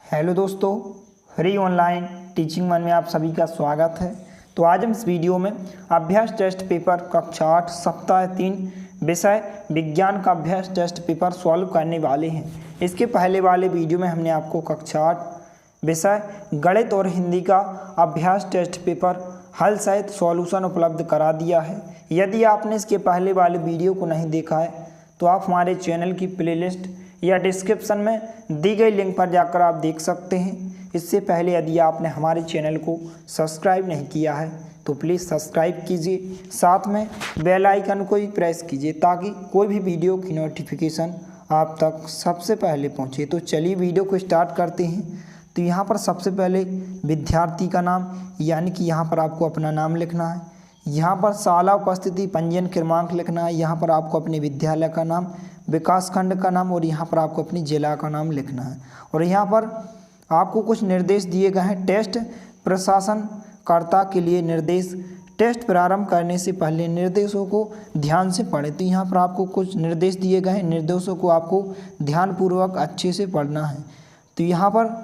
Hello दोस्तों, free online teaching one में आप सभी का स्वागत है। तो आज हम इस वीडियो में अभ्यास टेस्ट पेपर कक्षा 8 सप्ताह 3 विषय विज्ञान का अभ्यास टेस्ट पेपर सॉल्व करने वाले हैं। इसके पहले वाले वीडियो में हमने आपको कक्षा 8 विषय गणित और हिंदी का अभ्यास टेस्ट पेपर हल सहित सॉल्यूशन उपलब्ध करा दिया है। यदि आपने इसके पहले वाले वीडियो को नहीं देखा है तो आप हमारे चैनल की प्लेलिस्ट या डिस्क्रिप्शन में दी गई लिंक पर जाकर आप देख सकते हैं। इससे पहले यदि आपने हमारे चैनल को सब्सक्राइब नहीं किया है तो प्लीज़ सब्सक्राइब कीजिए, साथ में बेल आइकन को भी प्रेस कीजिए ताकि कोई भी वीडियो की नोटिफिकेशन आप तक सबसे पहले पहुंचे। तो चलिए वीडियो को स्टार्ट करते हैं। तो यहाँ पर सबसे पहले विद्यार्थी का नाम यानी कि यहाँ पर आपको अपना नाम लिखना है। यहाँ पर शाला उपस्थिति पंजीयन क्रमांक लिखना है। यहाँ पर आपको अपने विद्यालय का नाम, विकास खंड का नाम और यहाँ पर आपको अपनी जिला का नाम लिखना है। और यहाँ पर आपको कुछ निर्देश दिए गए हैं। टेस्ट प्रशासनकर्ता के लिए निर्देश। टेस्ट प्रारंभ करने से पहले निर्देशों को ध्यान से पढ़ें। तो यहाँ पर आपको कुछ निर्देश दिए गए हैं। निर्देशों को आपको ध्यानपूर्वक अच्छे से पढ़ना है। तो यहाँ पर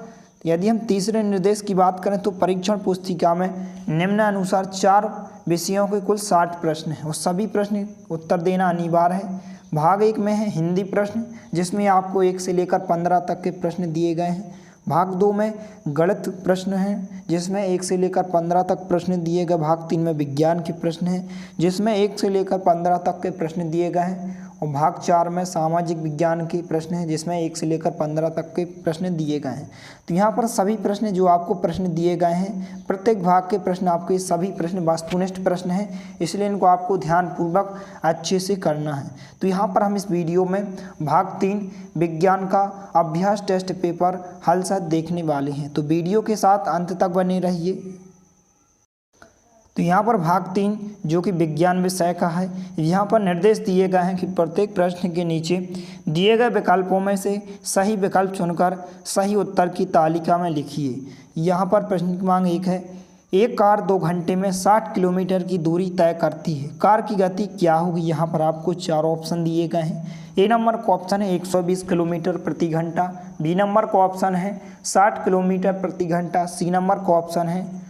यदि हम तीसरे निर्देश की बात करें तो परीक्षण पुस्तिका में निम्नानुसार 4 विषयों के कुल 60 प्रश्न हैं और सभी प्रश्न उत्तर देना अनिवार्य है। भाग 1 में है हिंदी प्रश्न, जिसमें आपको 1 से लेकर 15 तक के प्रश्न दिए गए हैं। भाग 2 में गणित प्रश्न हैं, जिसमें 1 से लेकर 15 तक प्रश्न दिए गए। भाग 3 में विज्ञान के प्रश्न हैं, जिसमें 1 से लेकर 15 तक के प्रश्न दिए गए हैं। और भाग 4 में सामाजिक विज्ञान के प्रश्न हैं, जिसमें 1 से लेकर 15 तक के प्रश्न दिए गए हैं। तो यहाँ पर सभी प्रश्न जो आपको प्रश्न दिए गए हैं, प्रत्येक भाग के प्रश्न आपके सभी प्रश्न वस्तुनिष्ठ प्रश्न हैं, इसलिए इनको आपको ध्यानपूर्वक अच्छे से करना है। तो यहाँ पर हम इस वीडियो में भाग 3 विज्ञान का अभ्यास टेस्ट पेपर हल सहित देखने वाले हैं। तो वीडियो के साथ अंत तक बने रहिए। तो यहाँ पर भाग 3 जो कि विज्ञान विषय का है, यहाँ पर निर्देश दिए गए हैं कि प्रत्येक प्रश्न के नीचे दिए गए विकल्पों में से सही विकल्प चुनकर सही उत्तर की तालिका में लिखिए। यहाँ पर प्रश्न क्रमांक 1 है, एक कार 2 घंटे में 60 किलोमीटर की दूरी तय करती है, कार की गति क्या होगी। यहाँ पर आपको 4 ऑप्शन दिए गए हैं। ए नंबर का ऑप्शन है 120 किलोमीटर प्रति घंटा, बी नंबर का ऑप्शन है 60 किलोमीटर प्रति घंटा, सी नंबर का ऑप्शन है,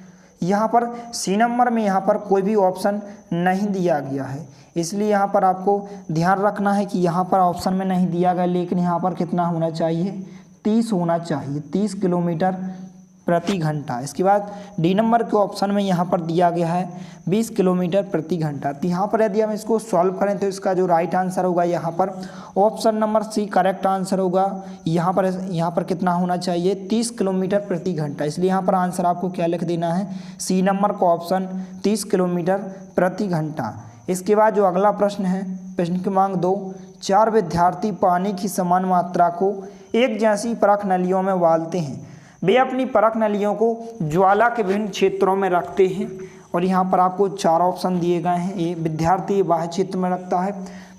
यहाँ पर सी नंबर में यहाँ पर कोई भी ऑप्शन नहीं दिया गया है, इसलिए यहाँ पर आपको ध्यान रखना है कि यहाँ पर ऑप्शन में नहीं दिया गया, लेकिन यहाँ पर कितना होना चाहिए, 30 होना चाहिए, 30 किलोमीटर प्रति घंटा। इसके बाद डी नंबर के ऑप्शन में यहाँ पर दिया गया है 20 किलोमीटर प्रति घंटा। तो यहाँ पर यदि हम इसको सॉल्व करें तो इसका जो राइट आंसर होगा यहाँ पर option number C correct answer होगा। यहाँ पर कितना होना चाहिए, 30 किलोमीटर प्रति घंटा, इसलिए यहाँ पर आंसर आपको क्या लिख देना है, सी नंबर का ऑप्शन 30 किलोमीटर प्रति घंटा। इसके बाद जो अगला प्रश्न है, प्रश्न क्रमांक 2, 4 विद्यार्थी पानी की समान मात्रा को एक जैसी परख नलियों में उबालते हैं। वे अपनी परख नलियों को ज्वाला के विभिन्न क्षेत्रों में रखते हैं और यहाँ पर आपको 4 ऑप्शन दिए गए हैं। ए विद्यार्थी बाह्य क्षेत्र में रखता है,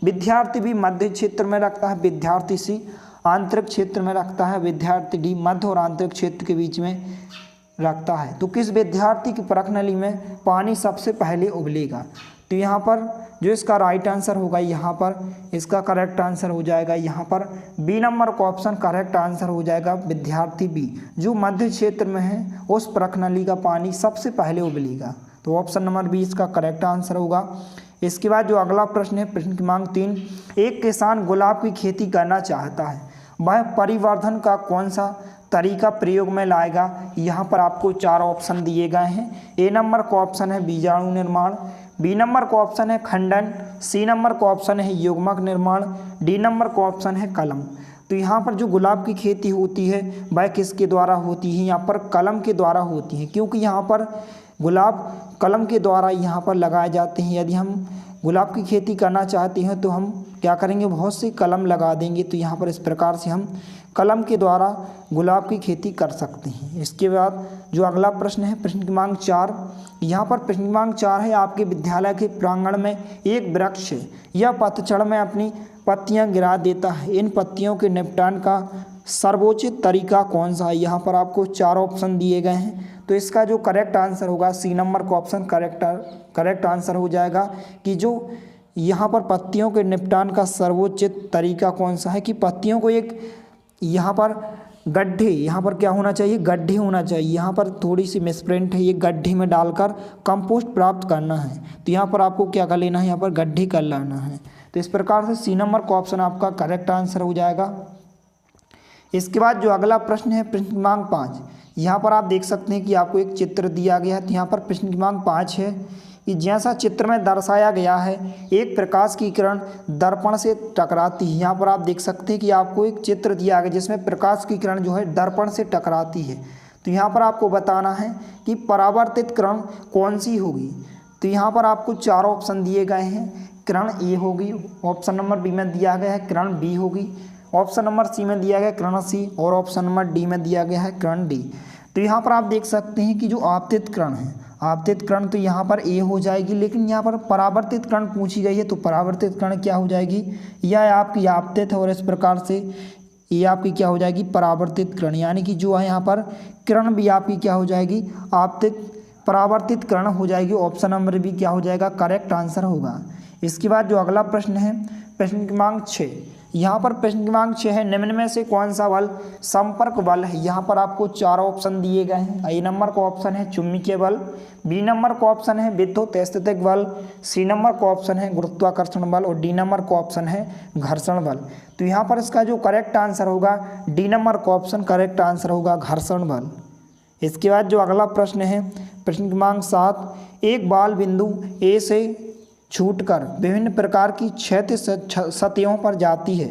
विद्यार्थी बी मध्य क्षेत्र में रखता है, विद्यार्थी सी आंतरिक क्षेत्र में रखता है, विद्यार्थी डी मध्य और आंतरिक क्षेत्र के बीच में रखता है। तो किस विद्यार्थी की परख नली में पानी सबसे पहले उबलेगा। तो यहाँ पर जो इसका राइट आंसर होगा, यहाँ पर इसका करेक्ट आंसर हो जाएगा, यहाँ पर बी नंबर का ऑप्शन करेक्ट आंसर हो जाएगा, विद्यार्थी बी जो मध्य क्षेत्र में है उस परख नली का पानी सबसे पहले उबलेगा। तो ऑप्शन नंबर बी इसका करेक्ट आंसर होगा। इसके बाद जो अगला प्रश्न है, प्रश्न क्रमांक 3, एक किसान गुलाब की खेती करना चाहता है, वह परिवर्धन का कौन सा तरीका प्रयोग में लाएगा। यहाँ पर आपको 4 ऑप्शन दिए गए हैं। ए नंबर का ऑप्शन है बीजाणु निर्माण, बी नंबर का ऑप्शन है खंडन, सी नंबर का ऑप्शन है युग्मक निर्माण, डी नंबर का ऑप्शन है कलम। तो यहाँ पर जो गुलाब की खेती होती है वह किसके द्वारा होती है, यहाँ पर कलम के द्वारा होती है, क्योंकि यहाँ पर गुलाब कलम के द्वारा यहाँ पर लगाए जाते हैं। यदि हम गुलाब की खेती करना चाहते हैं तो हम क्या करेंगे, बहुत से कलम लगा देंगे। तो यहाँ पर इस प्रकार से हम कलम के द्वारा गुलाब की खेती कर सकते हैं। इसके बाद जो अगला प्रश्न है, प्रश्न क्रमांक 4, यहाँ पर प्रश्न क्रमांक 4 है, आपके विद्यालय के प्रांगण में एक वृक्ष है, यह पतझड़ में अपनी पत्तियां गिरा देता है, इन पत्तियों के निपटान का सर्वोचित तरीका कौन सा है। यहाँ पर आपको 4 ऑप्शन दिए गए हैं। तो इसका जो करेक्ट आंसर होगा, सी नंबर का ऑप्शन करेक्ट आंसर हो जाएगा कि जो यहाँ पर पत्तियों के निपटान का सर्वोचित तरीका कौन सा है, कि पत्तियों को एक यहाँ पर गड्ढे, यहाँ पर क्या होना चाहिए, गड्ढे होना चाहिए। यहाँ पर थोड़ी सी मिसप्रिंट है, ये गड्ढे में डालकर कंपोस्ट प्राप्त करना है, तो यहाँ पर आपको क्या कर लेना है, यहाँ पर गड्ढे कर लेना है। तो इस प्रकार से सी नंबर का ऑप्शन आपका करेक्ट आंसर हो जाएगा। इसके बाद जो अगला प्रश्न है प्रश्न क्रमांक 5, यहाँ पर आप देख सकते हैं कि आपको एक चित्र दिया गया है। तो यहाँ पर प्रश्न क्रमांक 5 है कि जैसा चित्र में दर्शाया गया है, एक प्रकाश की किरण दर्पण से टकराती है। यहाँ पर आप देख सकते हैं कि आपको एक चित्र दिया गया जिसमें प्रकाश की किरण जो है दर्पण से टकराती है। तो यहाँ पर आपको बताना है कि परावर्तित किरण कौन सी होगी। तो यहाँ पर आपको 4 ऑप्शन दिए गए हैं। किरण ए होगी, ऑप्शन नंबर बी में दिया गया है किरण बी होगी, ऑप्शन नंबर सी में दिया गया किरण सी, और ऑप्शन नंबर डी में दिया गया है किरण डी। तो यहाँ पर आप देख सकते हैं कि जो आपतित किरण है, आपतित किरण तो यहाँ पर ए हो जाएगी, लेकिन यहाँ पर परावर्तित किरण पूछी गई है, तो परावर्तित किरण क्या हो जाएगी, यह आपकी आपतित है, और इस प्रकार से ये आपकी क्या हो जाएगी, परावर्तित किरण। यानी कि जो है यहाँ पर किरण भी आपकी क्या हो जाएगी, आपतित परावर्तित किरण हो जाएगी। ऑप्शन नंबर भी क्या हो जाएगा, करेक्ट आंसर होगा। इसके बाद जो अगला प्रश्न है प्रश्न क्रमांक 6, यहाँ पर प्रश्न क्रमांक 6 है, निम्न में से कौन सा बल संपर्क बल है। यहाँ पर आपको 4 ऑप्शन दिए गए हैं। ए नंबर का ऑप्शन है चुंबकीय बल, बी नंबर का ऑप्शन है विद्युत स्थैतिक बल, सी नंबर का ऑप्शन है गुरुत्वाकर्षण बल, और डी नंबर का ऑप्शन है घर्षण बल। तो यहाँ पर इसका जो करेक्ट आंसर होगा डी नंबर का ऑप्शन करेक्ट आंसर होगा, घर्षण बल। इसके बाद जो अगला प्रश्न है प्रश्न क्रमांक 7, एक बाल बिंदु ए से छूटकर विभिन्न प्रकार की क्षैतिज सतहों पर जाती है,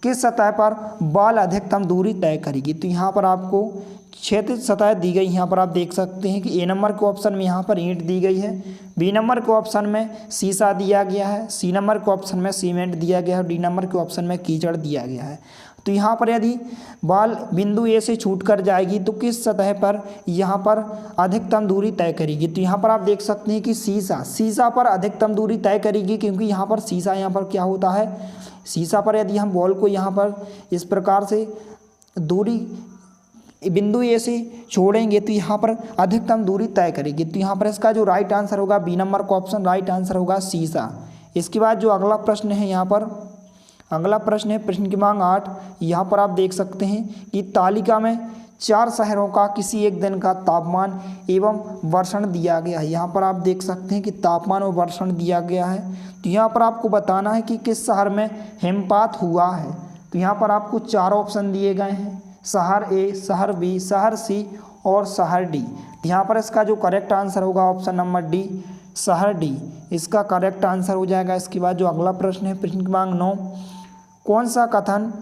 किस सतह पर बाल अधिकतम दूरी तय करेगी। तो यहाँ पर आपको क्षैतिज सतह दी गई, यहाँ पर आप देख सकते हैं कि ए नंबर के ऑप्शन में यहाँ पर ईंट दी गई है, बी नंबर के ऑप्शन में शीशा दिया गया है, सी नंबर के ऑप्शन में सीमेंट दिया गया है, डी नंबर के ऑप्शन में कीचड़ दिया गया है। तो यहाँ पर यदि बाल बिंदु ए से छूट कर जाएगी तो किस सतह पर यहाँ पर अधिकतम दूरी तय करेगी। तो यहाँ पर आप देख सकते हैं कि शीशा पर अधिकतम दूरी तय करेगी, क्योंकि यहाँ पर शीशा यहाँ पर क्या होता है, शीशा पर यदि हम बॉल को यहाँ पर इस प्रकार से दूरी बिंदु ए से छोड़ेंगे तो यहाँ पर अधिकतम दूरी तय करेगी। तो यहाँ पर इसका जो राइट आंसर होगा बी नंबर का ऑप्शन राइट आंसर होगा, शीशा। इसके बाद जो अगला प्रश्न है, यहाँ पर अगला प्रश्न है प्रश्न क्रमांक 8, यहाँ पर आप देख सकते हैं कि तालिका में 4 शहरों का किसी एक दिन का तापमान एवं वर्षण दिया गया है। यहाँ पर आप देख सकते हैं कि तापमान और वर्षण दिया गया है। तो यहाँ पर आपको बताना है कि किस शहर में हिमपात हुआ है। तो यहाँ पर आपको 4 ऑप्शन दिए गए हैं, शहर ए, शहर बी, शहर सी और शहर डी। यहाँ पर इसका जो करेक्ट आंसर होगा ऑप्शन नंबर डी, शहर डी इसका करेक्ट आंसर हो जाएगा। इसके बाद जो अगला प्रश्न है प्रश्न क्रमांक 9, कौन सा कथन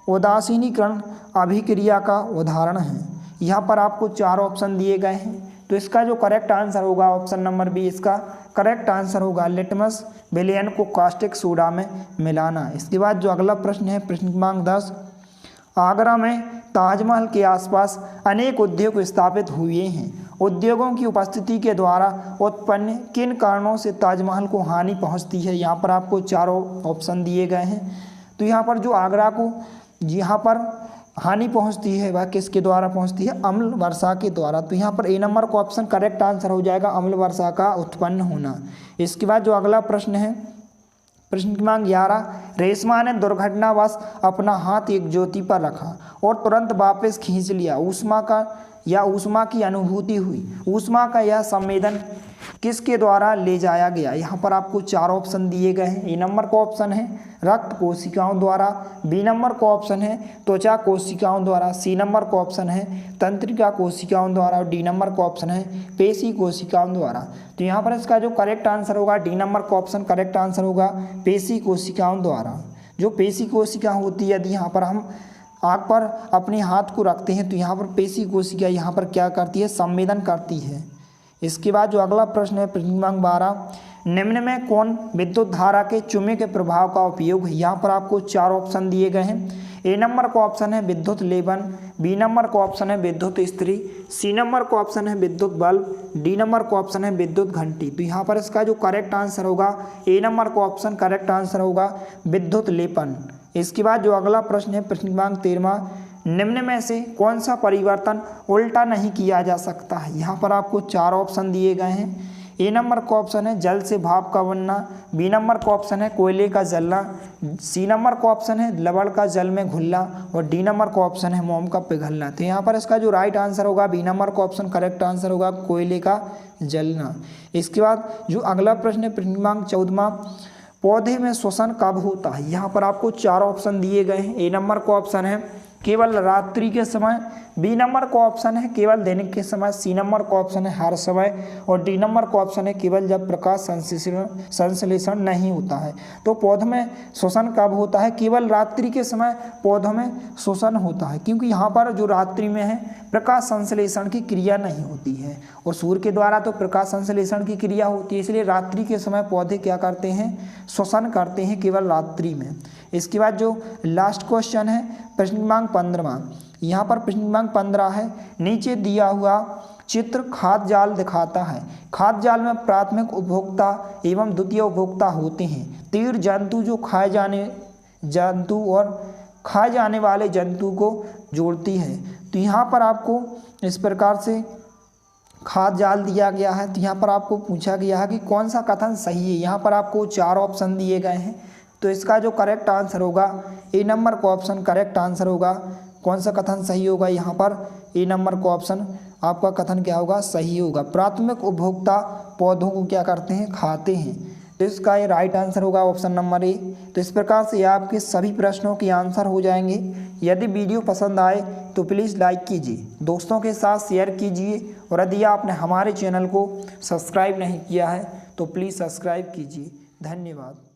उदासीनीकरण अभिक्रिया का उदाहरण है। यहाँ पर आपको 4 ऑप्शन दिए गए हैं। तो इसका जो करेक्ट आंसर होगा ऑप्शन नंबर बी, इसका करेक्ट आंसर होगा लिटमस विलयन को कास्टिक सोडा में मिलाना। इसके बाद जो अगला प्रश्न है प्रश्न क्रमांक 10, आगरा में ताजमहल के आसपास अनेक उद्योग स्थापित हुए हैं, उद्योगों की उपस्थिति के द्वारा उत्पन्न किन कारणों से ताजमहल को हानि पहुंचती है। यहाँ पर आपको 4 ऑप्शन दिए गए हैं। तो यहाँ पर जो आगरा को यहाँ पर हानि पहुंचती है वह किसके द्वारा पहुंचती है, अम्ल वर्षा के द्वारा। तो यहाँ पर ए नंबर का ऑप्शन करेक्ट आंसर हो जाएगा, अम्ल वर्षा का उत्पन्न होना। इसके बाद जो अगला प्रश्न है प्रश्न क्रमांक 11, रेशमा ने दुर्घटनावश अपना हाथ एक ज्योति पर रखा और तुरंत वापस खींच लिया, ऊष्मा की अनुभूति हुई, ऊष्मा का यह संवेदन किसके द्वारा ले जाया गया। यहाँ पर आपको 4 ऑप्शन दिए गए हैं। ए नंबर का ऑप्शन है रक्त कोशिकाओं द्वारा, बी नंबर का ऑप्शन है त्वचा कोशिकाओं द्वारा, सी नंबर का ऑप्शन है तंत्रिका कोशिकाओं द्वारा, और डी नंबर का ऑप्शन है पेशी कोशिकाओं द्वारा। तो यहाँ पर इसका जो करेक्ट आंसर होगा डी नंबर का ऑप्शन करेक्ट आंसर होगा, पेशी कोशिकाओं द्वारा। जो पेशी कोशिका होती है, यदि यहाँ पर हम आग पर अपने हाथ को रखते हैं तो यहाँ पर पेशी कोशिका यहाँ पर क्या करती है, संवेदन करती है। इसके बाद जो अगला प्रश्न है प्रश्न क्रमांक 12, निम्न में कौन विद्युत धारा के चुंबकीय के प्रभाव का उपयोग है। यहाँ पर आपको 4 ऑप्शन दिए गए हैं। ए नंबर का ऑप्शन है विद्युत लेबन, बी नंबर का ऑप्शन है विद्युत इस्त्री, सी नंबर का ऑप्शन है विद्युत बल्ब, डी नंबर का ऑप्शन है विद्युत घंटी। तो यहाँ पर इसका जो करेक्ट आंसर होगा ए नंबर का ऑप्शन करेक्ट आंसर होगा विद्युत लेपन। इसके बाद जो अगला प्रश्न है प्रश्न क्रमांक 13, निम्न में से कौन सा परिवर्तन उल्टा नहीं किया जा सकता है। यहाँ पर आपको 4 ऑप्शन दिए गए हैं। ए नंबर का ऑप्शन है जल से भाप का बनना, बी नंबर का ऑप्शन है कोयले का जलना, सी नंबर का ऑप्शन है लवण का जल में घुलना और डी नंबर का ऑप्शन है मोम का पिघलना। तो यहाँ पर इसका जो राइट आंसर होगा बी नंबर का ऑप्शन करेक्ट आंसर होगा, कोयले का जलना। इसके बाद जो अगला प्रश्न है प्रश्न क्रमांक 14वां, पौधे में श्वसन कब होता है। यहाँ पर आपको 4 ऑप्शन दिए गए हैं। ए नंबर का ऑप्शन है केवल रात्रि के समय, बी नंबर का ऑप्शन है केवल दिन के समय, सी नंबर का ऑप्शन है हर समय और डी नंबर का ऑप्शन है केवल जब प्रकाश संश्लेषण नहीं होता है। तो पौधों में श्वसन कब होता है, केवल रात्रि के समय पौधों में श्वसन होता है, क्योंकि यहाँ पर जो रात्रि में है प्रकाश संश्लेषण की क्रिया नहीं होती है और सूर्य के द्वारा तो प्रकाश संश्लेषण की क्रिया होती है, इसलिए रात्रि के समय पौधे क्या करते हैं, श्वसन करते हैं केवल रात्रि में। इसके बाद जो लास्ट क्वेश्चन है प्रश्न क्रमांक 15वां, यहाँ पर प्रश्न क्रमांक 15 है नीचे दिया हुआ चित्र खाद्य जाल दिखाता है। खाद्य जाल में प्राथमिक उपभोक्ता एवं द्वितीय उपभोक्ता होते हैं। तीर जंतु जो खाए जाने जंतु और खाए जाने वाले जंतु को जोड़ती है। तो यहाँ पर आपको इस प्रकार से खाद्य जाल दिया गया है। तो यहाँ पर आपको पूछा गया है कि कौन सा कथन सही है। यहाँ पर आपको 4 ऑप्शन दिए गए हैं, तो इसका जो करेक्ट आंसर होगा ए नंबर का ऑप्शन करेक्ट आंसर होगा। कौन सा कथन सही होगा, यहाँ पर ए नंबर का ऑप्शन आपका कथन क्या होगा, सही होगा। प्राथमिक उपभोक्ता पौधों को क्या करते हैं, खाते हैं। तो इसका ये राइट आंसर होगा ऑप्शन नंबर ए। तो इस प्रकार से आपके सभी प्रश्नों के आंसर हो जाएंगे। यदि वीडियो पसंद आए तो प्लीज़ लाइक कीजिए, दोस्तों के साथ शेयर कीजिए और यदि आपने हमारे चैनल को सब्सक्राइब नहीं किया है तो प्लीज़ सब्सक्राइब कीजिए। धन्यवाद।